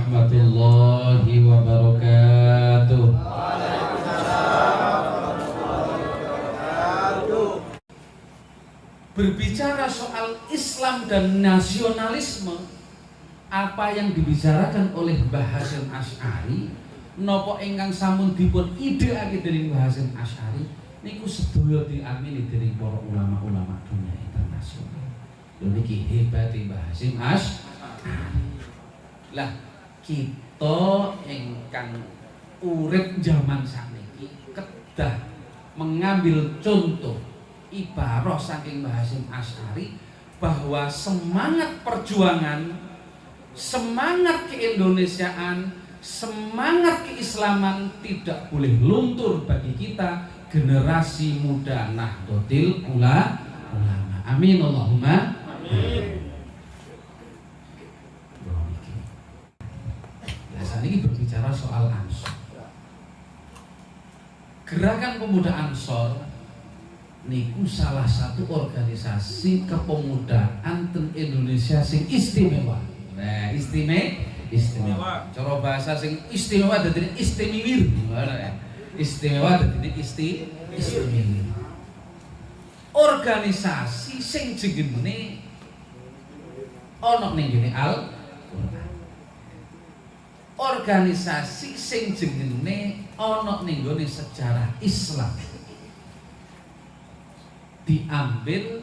warahmatullahi wabarakatuh. Berbicara soal Islam dan nasionalisme, apa yang dibicarakan oleh Mbah Hasyim Asy'ari napa ingkang sampun dipun ideake dening Mbah Hasyim Asy'ari niku sedaya diamini dening para ulama-ulama dunia internasional. Lho niki hebate Mbah Hasyim Asy'ari. Lah kita ingkang urip zaman sakniki kedah mengambil contoh ibarah saking Mbah Hasyim Asy'ari bahwa semangat perjuangan, semangat keindonesiaan, semangat keislaman tidak boleh luntur bagi kita generasi muda Nahdlatul Ulama. Amin Allahumma amin. Biasanya ini berbicara soal Ansor. Gerakan Pemuda Ansor niku salah satu organisasi kepemudaan ten Indonesia sing istimewa. Nah, istimewa. Cara bahasa sing istimewa dadi istimewir. Istimewa dadi istimewir. Organisasi sing jenenge ana ning ngene Al-Qur'an. Organisasi sing jenenge ana ning nggone sejarah Islam. Diambil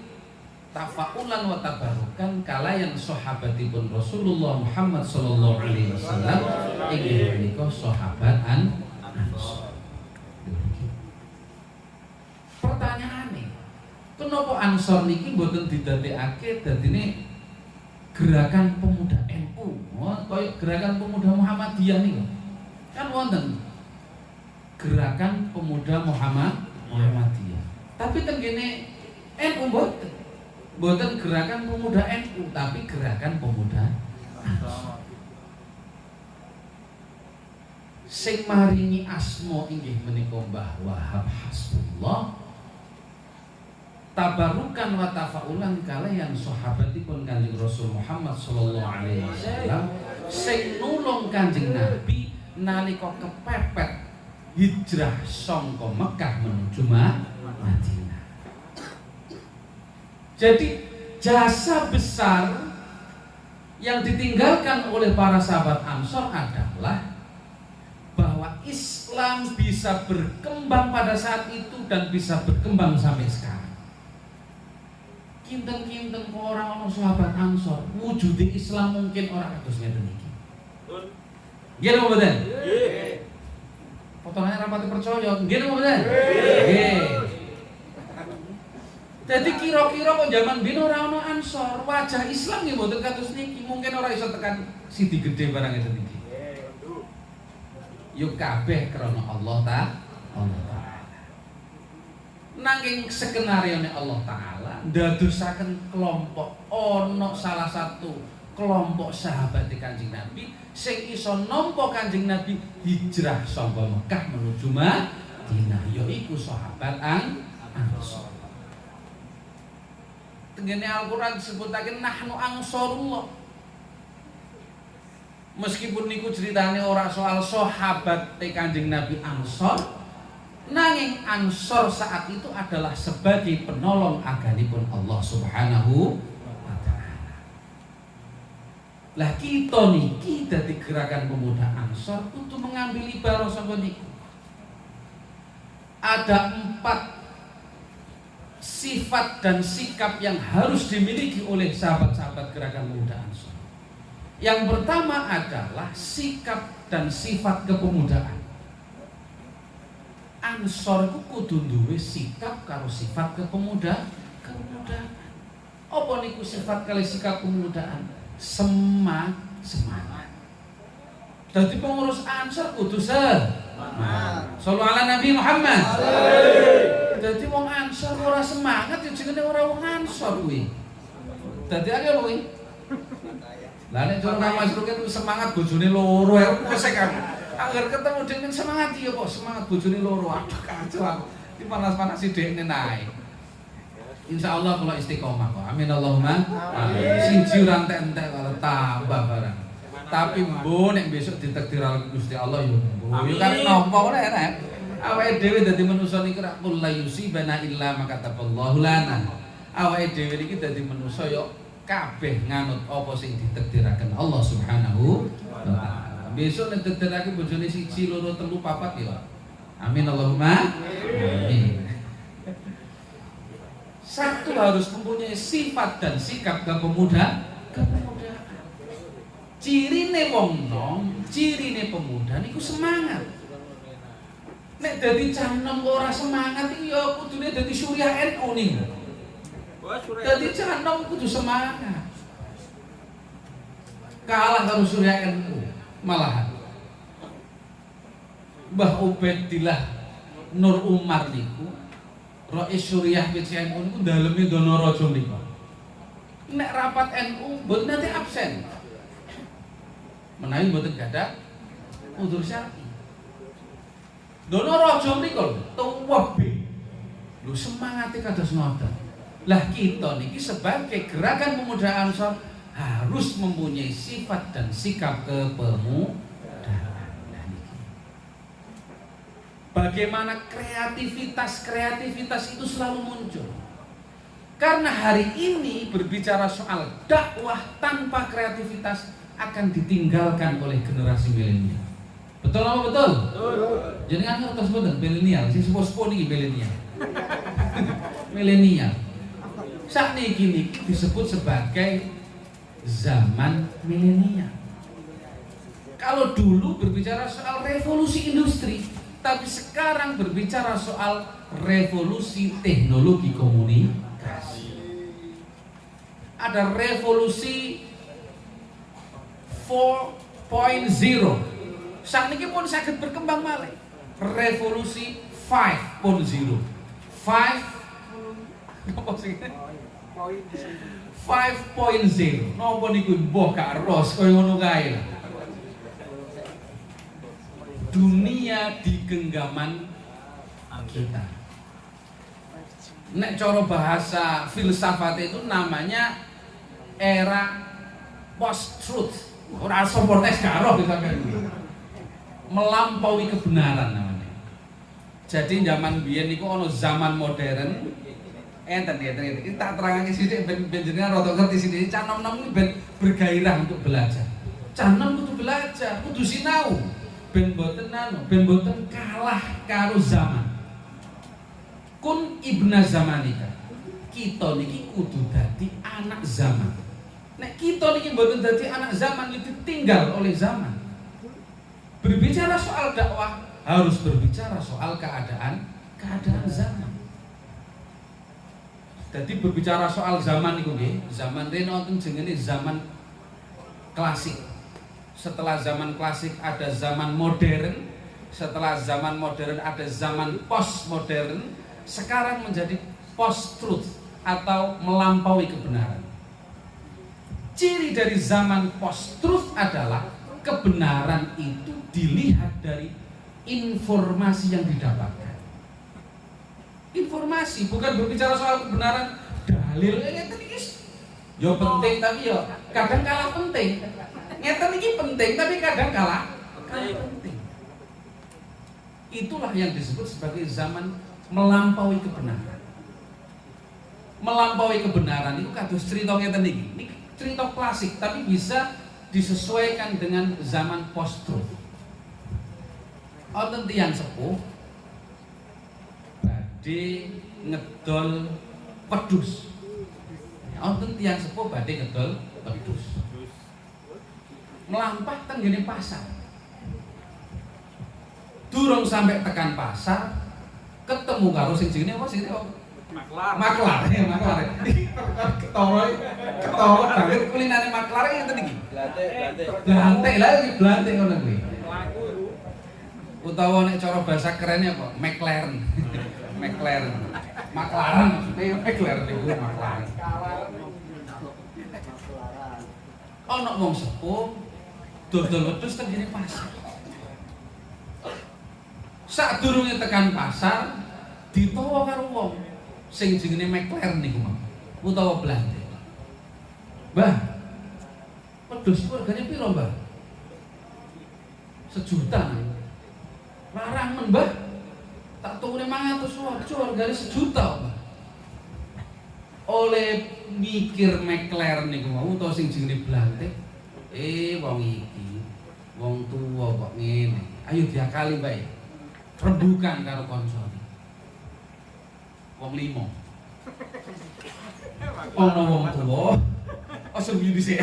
tafaulan wa tabarukan kalayan sahabatipun Rasulullah Muhammad sallallahu alaihi wasallam inggih menika sahabat Ansor. Pertanyaane, kenapa Ansor niki mboten didadekake dadine gerakan pemuda NU, kaya gerakan pemuda Muhammadiyah niku? Kan wonten gerakan pemuda Muhammadiyah. Tapi tengene NU mboten gerakan pemuda NU, tapi gerakan pemuda Ansor. Sing maringi asma inggih menika Mbah Wahab Hasbullah. Tabarukan wa tafaulan kalayan sahabatipun Kanjeng Rasul Muhammad sallallahu alaihi wasallam sing nulung Kanjeng Nabi nalika kepepet hijrah saka Mekah menuju Madinah. Jadi jasa besar yang ditinggalkan oleh para sahabat Ansor adalah bahwa Islam bisa berkembang pada saat itu dan bisa berkembang sampai sekarang. Kinten-kinten orang sahabat Ansor wujudi Islam mungkin orang kados ngeten iki. Nggih napa mboten? Nggih. Potongannya rapati percaya, nggih napa mboten? Nggih. Jadi kira-kira kok zaman biyen ora ana Ansor, wajah Islam nggih mboten kados niki, mungkin ora iso tekan sidi gede barang ngeten iki. Yo kabeh krana Allah Ta'ala. Nanging skenarione Allah Ta'ala ndadosaken kelompok ana salah satu kelompok sahabat Kanjeng Nabi sing iso nampa Kanjeng Nabi hijrah saka Mekah menuju Madinah, yaiku sahabat Ansor. Tengene Al-Qur'an disebutake nahnu ansarullah. Meskipun niku ceritane ora soal sahabat Kanjeng Nabi Ansor, nanging Ansor saat itu adalah sebagai penolong aganipun Allah Subhanahu wa taala. Lah kita niki dadi gerakan pemuda Ansor untuk mengambil ibarah saka niku. Ada 4 sifat dan sikap yang harus dimiliki oleh sahabat-sahabat gerakan pemuda Ansor. Yang pertama adalah sikap dan sifat kepemudaan. Ansor itu kudu duwe sikap karo sifat kepemudaan. Apa niku sifat kali sikap kepemudaan? Semangat. Dadi pengurus Ansor kudu semangat. Shallallahu ala Nabi Muhammad. Dadi wong Ansor ora semangat ya jenenge ora wong Ansor kuwi. Dadi akeh kuwi. Lah nek cara Kang Mas Rukin semangat bojone loro ya wis kan. Angger ketemu dengan semangat ya kok semangat bojone loro. Aduh kacau aku. Iki panas-panasi dekne nae. Insyaallah kula istiqomah kok. Amin Allahumma amin. Siji ora entek-entek kalau tambah barang. Tapi mbo nek besok ditakdir Gusti Allah yo mbo. Yo kan nopo ora enak. Awake dhewe dadi manusa niku ra kul la yusibana illa ma kataballahu lana. Awake dhewe iki dadi manusa yo kabeh nganut apa sing ditakdiraken Allah Subhanahu wa taala. Besok nek takdirake bojone 1, 2, 3, 4 yo. Amin Allahumma amin. Satu harus mempunyai sifat dan sikap kepemudaan. Cirine wong nom, cirine pemuda niku semangat. Nek dadi canom ora semangat iki ya kudune dadi Suriah NU niku. Dadi canom kudu semangat. Kalah karo Suriah NU malahan. Mbah Ubaidillah Nur Umar niku Rais Suriah PCNU niku daleme Donorojo niku. Nek rapat NU mboten nanti absen. Menawi mboten gadah udzur syar'i. Donorojo niku tuwebe. Lho semangate kados ngoten. Lah kita niki sebagai gerakan pemuda Ansor harus mempunyai sifat dan sikap kepemudaan. Bagaimana kreativitas itu selalu muncul. Karena hari ini berbicara soal dakwah tanpa kreativitas akan ditinggalkan oleh generasi milenial. Betul apa betul? Betul. Jenengan ngertos mboten milenial, sing sepuh-sepuh niki milenial. Milenial. Sakniki niki disebut sebagai zaman milenial. Kalau dulu berbicara soal revolusi industri, tapi sekarang berbicara soal revolusi teknologi komunikasi. Ada revolusi 4.0. Sakniki pun saged berkembang malih. Revolusi 5.0. 5.0. Napa niku mbok gak ros kaya ngono kae lah. Dunia di genggaman kita. Nek cara bahasa filsafat itu namanya era post-truth. Ora soportes karo bisa melampaui kebenaran namanya. Jadi zaman biyen niku ana zaman modern. Enten. Iki tak terangake sithik ben jenengan rada ngerti sithik. Cah nom-nom iki ben bergairah untuk belajar. Cah nom kudu belajar, kudu sinau. Ben boten kalah karo zaman. Kun ibna zamanika. Kita niki kudu dadi anak zaman. Nek kita niki boten dadi anak zaman, itu ditinggal oleh zaman. Berbicara soal dakwah harus berbicara soal keadaan zaman. Jadi berbicara soal zaman niku nggih, zaman rene wonten jenenge zaman klasik. Setelah zaman klasik ada zaman modern, setelah zaman modern ada zaman postmodern, sekarang menjadi post-truth atau melampaui kebenaran. Ciri dari zaman post-truth adalah kebenaran itu dilihat dari informasi yang didapatkan. Informasi, bukan berbicara soal kebenaran dalil ngeten iki. Yo penting tapi yo kadang kalah penting. Ngeten iki penting tapi kadang kalah penting. Itulah yang disebut sebagai zaman melampaui kebenaran. Melampaui kebenaran itu kados cerita ngeten iki. Niki cerita klasik tapi bisa disesuaikan dengan zaman post-truth. Wonten tiyang sepuh badhe ngedol wedhus. Wonten tiyang sepuh badhe ngedol wedhus. Melampah teng ngene pasar. Durung sampai tekan pasar, ketemu karo sing jenenge apa sing maklar. Ketawa banget kulinane maklar ngeten iki. Blantek lah iki blantek ngono kuwi. Utawa nek cara bahasa kerennya apa? McLaren. Maklaran maksudnya McLaren niku maklaran. Ana wong sepuh dodol wedhus teng ngene pasar. Sadurunge tekan pasar ditawa karo wong sing jenenge McLaren niku mau utawa Belanda. Mbah, wedhus regane piro, Mbah? sejuta. Larang men, Mbah. Tak tukune 500 regane sejuta, Mbah. Oleh mikir McLaren niku mau utawa sing jenenge Blantik. Wong iki wong tuwa kok ngene. Ayo diakali, Mbak. Rembukan karo kancane. Wong 5. Ono wong tuwa. Ojo guyu dhisik.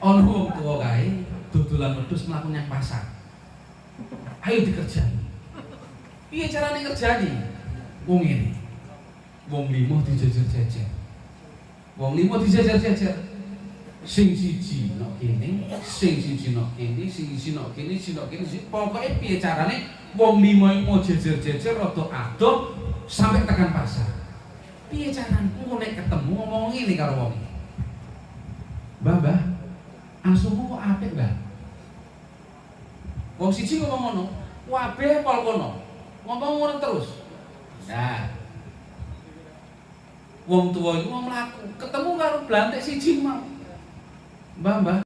Ono wong tuwa kae dodolan wedhus mlaku nang pasar. Ayo dikerjani. Piye carane ngerjani? Wong ngene. Wong 5 dijejer-jejer. Wong 5 dijejer-jejer. Sing siji nok kene, sing siji nok kene, sing siji nok kene, sing nok kene. Pokoke piye carane wong 5 iki mau jejer-jejer rada adoh sampai tekan pasar. Piye carane engko nek ketemu ngomong ngene karo wong. Mbah, asumu kok apik, Mbah? Wong siji ngomong ngono, kabeh pol kono. Ngomong ngono terus. Nah. Wong tuwa iku mau mlaku, ketemu karo Blantik siji mau. Mbah,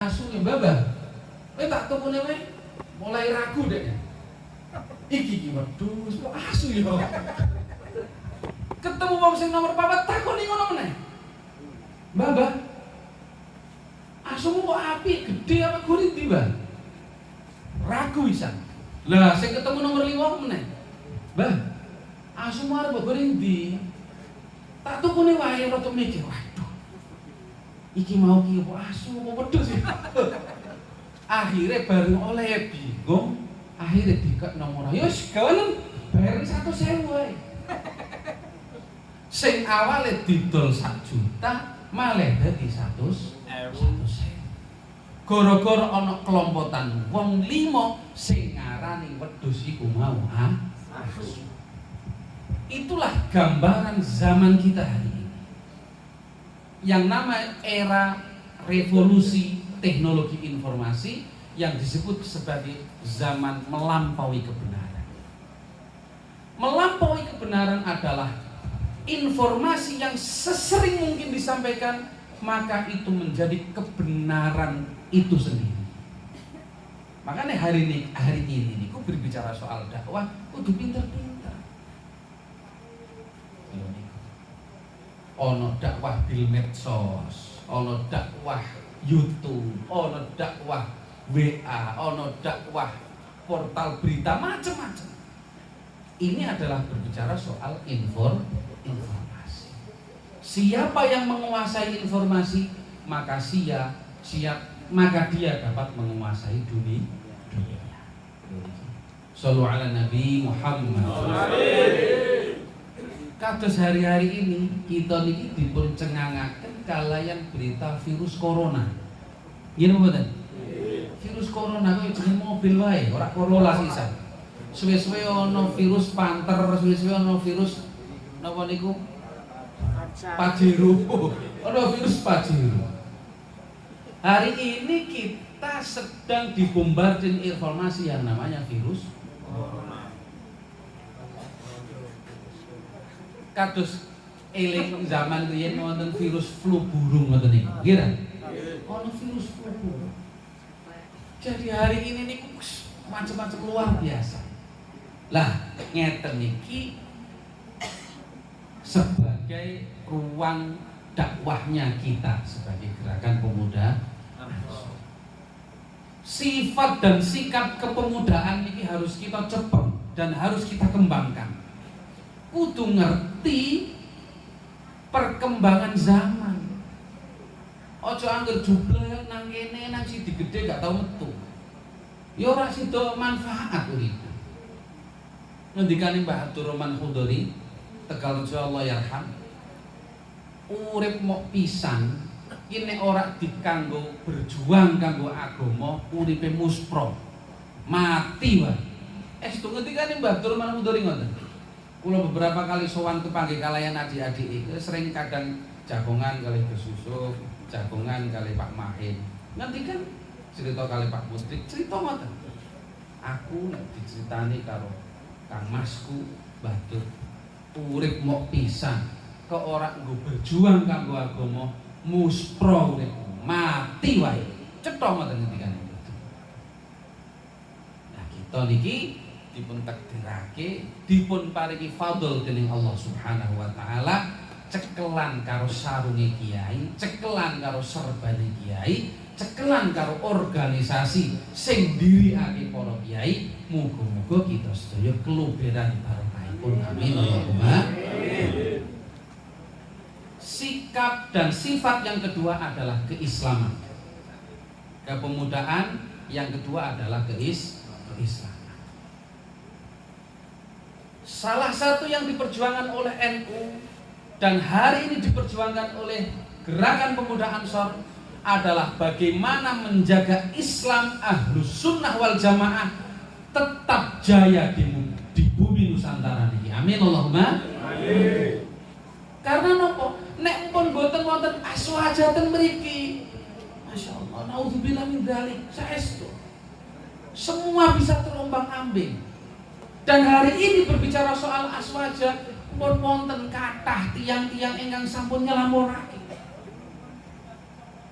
asu ya, Mbah. Kowe tak tukune wae mulai ragu dek. Iki wedhus kok asu ya. Ketemu wong sing nomor 4 takoni ngono meneh. Mbah. Asumu kok apik, gede apa gurindi, Mbah? Ragu pisan. Lah sing ketemu nomor 5 meneh. Mbah, asumu arep gurindi. Tak tukune wae rada mikir, waduh. Iki mau ki apa asu apa wedhus sih? Akhire bareng oleh bingung, akhire dikek nomor. Ya wis gawen bayar 100.000 wae. Sing awale didol 1 juta malah dadi 100.000. Gara-gara ana kelompotan wong 5 sing ngarani wedhus iku mau asu. Itulah gambaran zaman kita hari ini. Yang nama era revolusi teknologi informasi yang disebut sebagai zaman melampaui kebenaran. Melampaui kebenaran adalah informasi yang sesering mungkin disampaikan, maka itu menjadi kebenaran itu sendiri. Makanya hari ini aku berbicara soal dakwah, kudu pinter-pinter. Ono dakwah bil medsos, ono dakwah YouTube, ono dakwah WA, ono dakwah portal berita, macam-macam. Ini adalah berbicara soal informasi. Siapa yang menguasai informasi, maka dia dapat menguasai dunia. Shallu ala Nabi Muhammad. Kados hari-hari ini kita niki dipun cengangaken kalayan berita virus corona. Ngene mboten? Virus corona kok jenenge mobil wae, ora Corolla sisan. Suwe-suwe ana virus Panther, suwe-suwe ana virus napa niku? Pajero. Ana virus Pajero. Hari ini kita sedang dibombardir informasi yang namanya virus corona. Kados eling zaman riyen wonten virus flu burung ngoten niku. Nggih ta? Ono virus flu burung. Jadi hari ini niku macam-macam luar biasa. Lah, ngeten niki sebagai ruang dakwahnya kita sebagai gerakan pemuda. Sifat dan sikap kepemudaan ini harus kita cepet dan harus kita kembangkan. Kudu ngerti perkembangan zaman. Ojo angger jublek nang kene nang sidi gede gak tau metu. Ya ora sida manfaat urip. Ngendikane Mbah Abdurrahman Khudori, Tegal Allah yarham. Urip mok pisan iki nek ora dikanggo berjuang kanggo agama, uripe muspro. Mati wae. Estu ngendikane Mbah Abdurrahman Khudori ngoten. Kula beberapa kali sowan kepanggih kalayan adik-adik iki sering kadang jagongan kali Gus Yusuf, jagongan kali Pak Mahin. Nanti kan cerita kali Pak Mustrik, cerita ngoten. Aku nek diceritani karo Kang Masku Mbah Dur, urip mok pisan, kok ora nggo berjuang kanggo agama, muspro urip, mati wae. Cetha ngoten ngendikane. Kita niki dipun takdirake, dipun paringi fadl dening Allah Subhanahu wa taala, cekelan karo sarunge kiai, cekelan karo serbane kiai, cekelan karo organisasi sing dirikake para kiai. Muga-muga kita sedaya keluberan barokahipun. Amin Allahumma. Sikap dan sifat yang kedua adalah keislaman. Kepemudaan yang kedua adalah keislaman. Salah satu yang diperjuangkan oleh NU dan hari ini diperjuangkan oleh Gerakan Pemuda Ansor adalah bagaimana menjaga Islam Ahlus Sunnah wal Jamaah tetap jaya di bumi Nusantara ini. Amin Allahumma. Amin. Karena nopo nek pun boten wonten aswajaten mriki, Masya Allah, naudzubillah min dzalik, saestu semua bisa terombang-ambing. Dan hari ini berbicara soal aswaja, pun wonten kathah tiang-tiang ingkang sampun nyelamurake.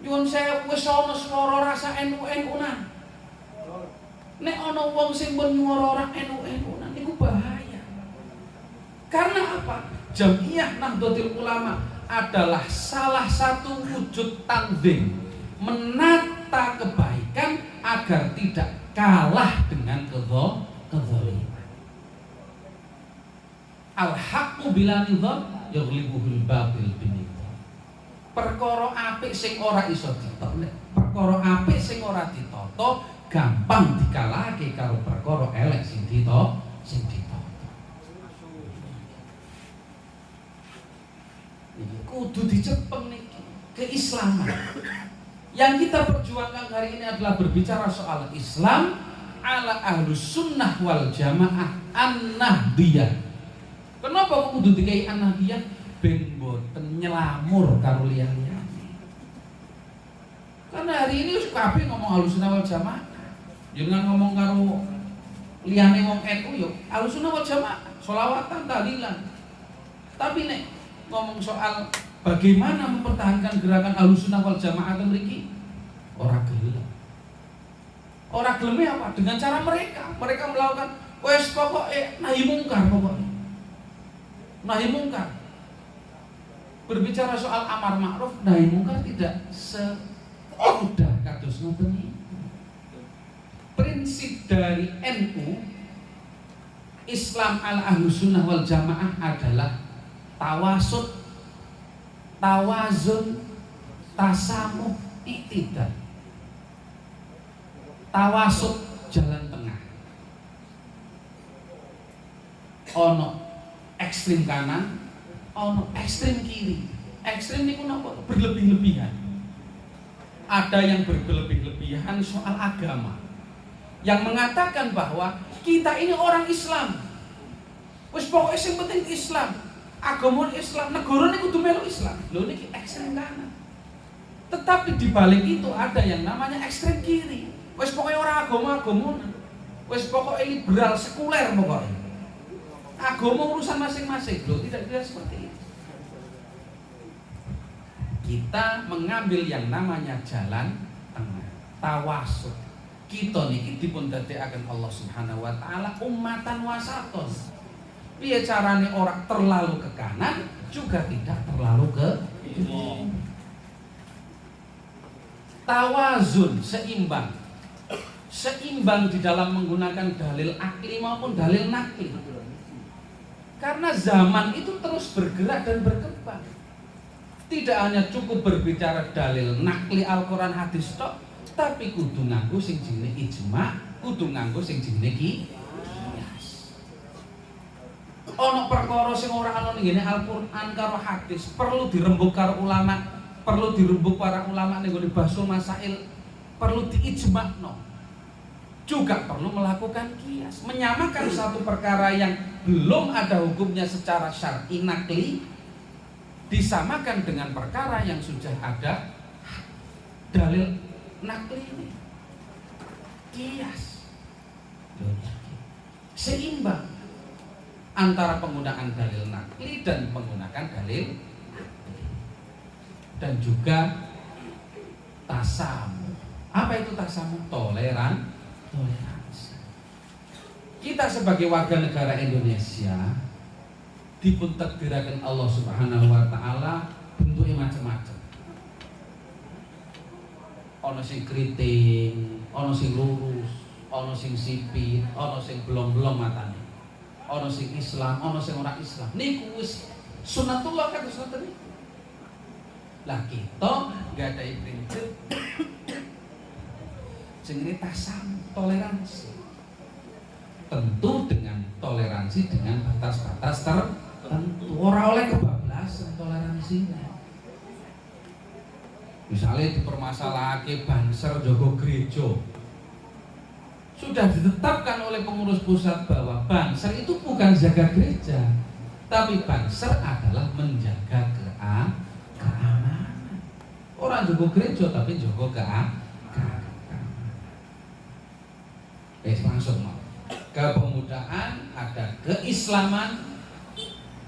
Nyuwun sewu wis ana swara rasa NU-NU-nan. Nek ana wong sing pun swara NU-NU-nan niku bahaya. Karena apa? Jamiyah Nahdlatul Ulama adalah salah satu wujud tanzim menata kebaikan agar tidak kalah dengan kezaliman. Al-haqqu bila nizam yaghlibuhul batil binizam. Perkara apik sing ora iso ditoto, perkara apik sing ora ditoto gampang dikalahke karo perkara elek sing ditoto. Kudu dicepeng niki keislaman. Yang kita perjuangkan hari ini adalah berbicara soal Islam ala Ahlus Sunnah wal Jamaah an-Nahdiyah. Kenapa kok kudu dikai an-Nahdiyah? Ben boten nyelamur karo liyane. Karena hari ini kabeh ngomong Ahlus Sunnah wal Jamaah. Jangan ngomong karo liyane wong NU yo Ahlus Sunnah wal Jamaah, sholawatan, tahlilan. Tapi nek ngomong soal bagaimana mempertahankan gerakan Ahlus Sunnah wal Jamaah mriki ora gelem. Ora geleme apa? Dengan cara mereka melakukan wes pokoke nahi mungkar pokoknya. Nahi mungkar. Berbicara soal amar ma'ruf, nahi mungkar tidak semudah kados ngoten iki. Prinsip dari NU Islam ala Ahlus Sunnah wal Jamaah adalah tawasud, tawazun, tasamuh, iktidal. Tawasud jalan tengah. Ono ekstrim kanan, ono ekstrim kiri. Ekstrim niku napa? Berlebih-lebihan. Ada yang berlebih-lebihan soal agama, yang mengatakan bahwa kita ini orang Islam. Wis pokoke sing penting Islam. Agama Islam, negara ini kudu melu Islam. Lho niki ekstrem kanan. Tetapi di balik itu ada yang namanya ekstrem kiri. Wis pokoke ora agama-agama. Wis pokoke liberal sekuler pokoke. Agama urusan masing-masing. Lho tidak seperti itu. Kita mengambil yang namanya jalan tengah, tawasud. Kita niki dipun dadekaken Allah Subhanahu wa taala ummatan wasaton. Piye carane orang terlalu ke kanan juga tidak terlalu ke kiri. Tawazun, seimbang. Seimbang di dalam menggunakan dalil akli maupun dalil nakli. Karena zaman itu terus bergerak dan berkembang. Tidak hanya cukup berbicara dalil nakli Al-Qur'an hadis tok, tapi kudu nganggo sing jenenge ijma, kudu nganggo sing jenenge qiyas. Ono perkara sing ora ana ning ngene Al-Qur'an karo hadis, perlu dirembuk karo ulama, perlu dirembuk para ulama ning ngene basul masail, perlu diijmakno. Juga perlu melakukan qiyas, menyamakan satu perkara yang belum ada hukumnya secara syar'i nakli disamakan dengan perkara yang sudah ada dalil nakli ini. Qiyas. Seimbang antara penggunaan dalil nakli dan menggunakan dalil nakli. Dan juga tasamuh. Apa itu tasamuh? Toleransi. Kita sebagai warga negara Indonesia dipun takdiraken Allah Subhanahu wa taala bentuknya macam-macam. Ono sing kriting, ono sing lurus, ono sing sipit, ono sing belum-belum matane. Ono sing Islam, ono sing ora Islam. Niku wis sunatullah kados ngoten niku. Lah kita nggadahi prinsip jenenge tasam, toleransi. Tentu dengan toleransi dengan batas-batas tertentu. Ora oleh kebablasan toleransinya. Misalnya dipermasalahake banser jaga gereja. Sudah ditetapkan oleh pengurus pusat bahwa banser itu bukan jaga gereja, tapi banser adalah menjaga keamanan. Orang jaga gereja tapi jaga keamanan. Langsung mau. Kepemudaan, ada keislaman,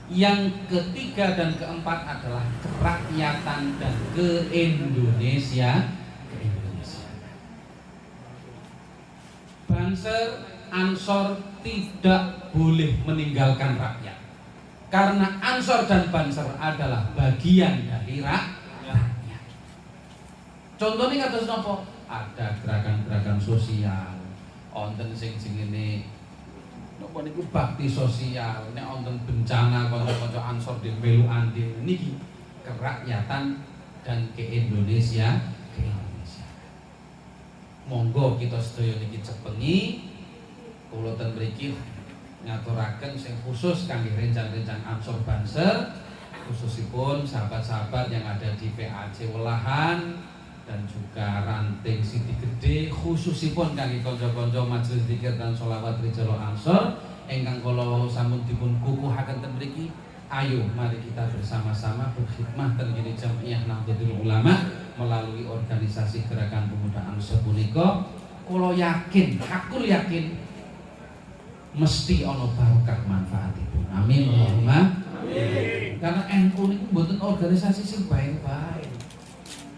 yang ketiga dan keempat adalah kerakyatan dan ke-Indonesia. Banser, Ansor tidak boleh meninggalkan rakyat, karena Ansor dan Banser adalah bagian dari rakyat. Contohnya kados napa? Ada gerakan-gerakan sosial, wonten sing jenenge napa niku bakti sosial, nek wonten bencana kanca-kanca Ansor den melu andil niki kerakyatan dan ke-Indonesia. Monggo kita sedaya niki cepengi kula ten mriki ngaturaken sing khusus kangge rencang-rencang Ansor Banser, khususipun sahabat-sahabat yang ada di PAC Welahan dan juga Ranting Siti Gede, khususipun kangge kanca-kanca majelis zikir dan sholawat Rijal Ansor ingkang kula sampun dipun kukuhaken ten mriki. Ayo mari kita bersama-sama berkhidmah ten kene Jamiah Nahdlatul Ulama melalui organisasi Gerakan Pemuda Ansor punika. Kula yakin, hakul yakin mesti ana barokah manfaatipun. Amin Allahumma amin. Karena NU niku mboten organisasi sing bae-bae.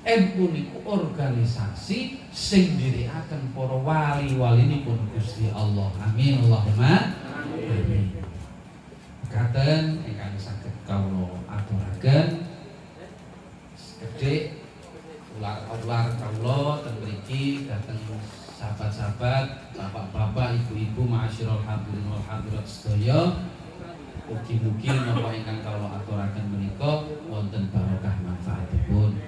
NU niku organisasi sing ndherekaken para wali-walinipun Gusti Allah. Amin Allahumma amin. Katen ingkang saged kawula aturaken gedhe ular kawula ten mriki dhateng sahabat-sahabat, bapak-bapak, ibu-ibu, ma'asyiral hadirin wal hadirat sedaya. Mugi-mugi napa ingkang kawula aturaken menika wonten barokah manfaatipun.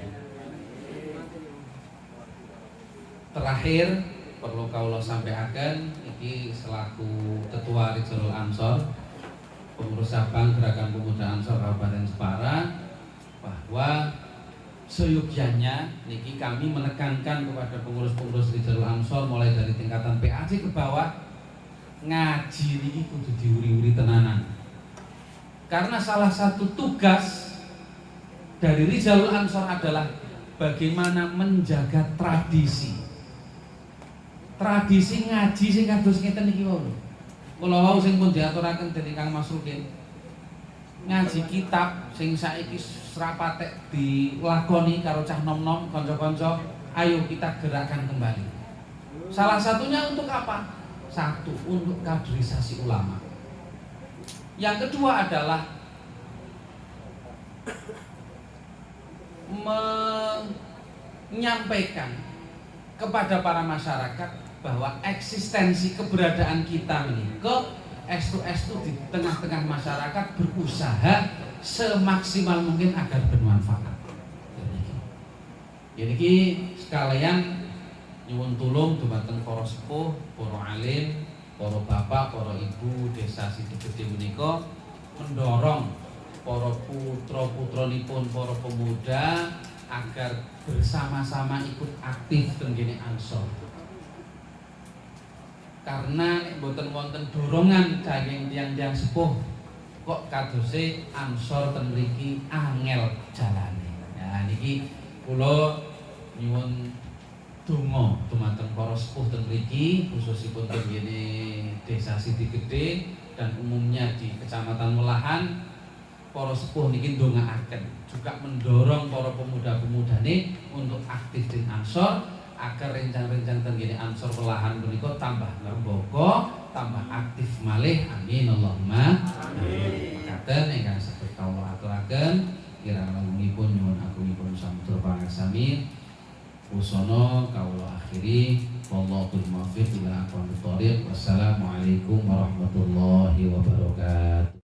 Terakhir perlu kawula sampaikan iki selaku Ketua Rijal Ansor, pengurus cabang Gerakan Pemuda Ansor Kabupaten Jepara, bahwa seyogyanya niki kami menekankan kepada pengurus-pengurus Rijal Ansor mulai dari tingkatan PAC ke bawah, ngaji niki kudu diuri-uri tenanan. Karena salah satu tugas dari Rijal Ansor adalah bagaimana menjaga tradisi. Tradisi ngaji sing kados ngeten niki wae. Kula wau sing pun diaturaken dening Kang Mas Rukin. Ngaji kitab sing saiki srapatek dilakoni karo cah nom-nom kanca-kanca, ayo kita gerakkan kembali. Salah satunya untuk apa? Satu, untuk kaderisasi ulama. Yang kedua adalah menyampaikan kepada para masyarakat bahwa eksistensi keberadaan kita menika estu-estu di tengah-tengah masyarakat berusaha semaksimal mungkin agar bermanfaat. Jadi sekalian nyuwun tulung dumateng para sepuh, para alim, para bapak, para ibu desa Siti Gede menika mendorong para putra-putranipun para pemuda agar bersama-sama ikut aktif tenggene Ansor. Karena mboten wonten dorongan saking tiyang-tiyang sepuh kok kadose Ansor ten mriki angel jalane. Nah niki kula nyuwun donga dumateng para sepuh ten mriki khususipun tenggene desa Siti Gede dan umumnya di Kecamatan Welahan. Para sepuh niki ndongaaken juga mendorong para pemuda-pemudane untuk aktif di Ansor agar rencang-rencang tenggini Ansor Pelahan punika tambah ngrembaka, tambah aktif malih. Amin Allahumma amin. Mekaten ingkang saged kawula aturaken kirang langkungipun nyuwun agungipun samudra pangarsami usana kawula akhiri wallahu muwaffiq ila aqwamit thoriq. Wassalamualaikum warahmatullahi wabarakatuh.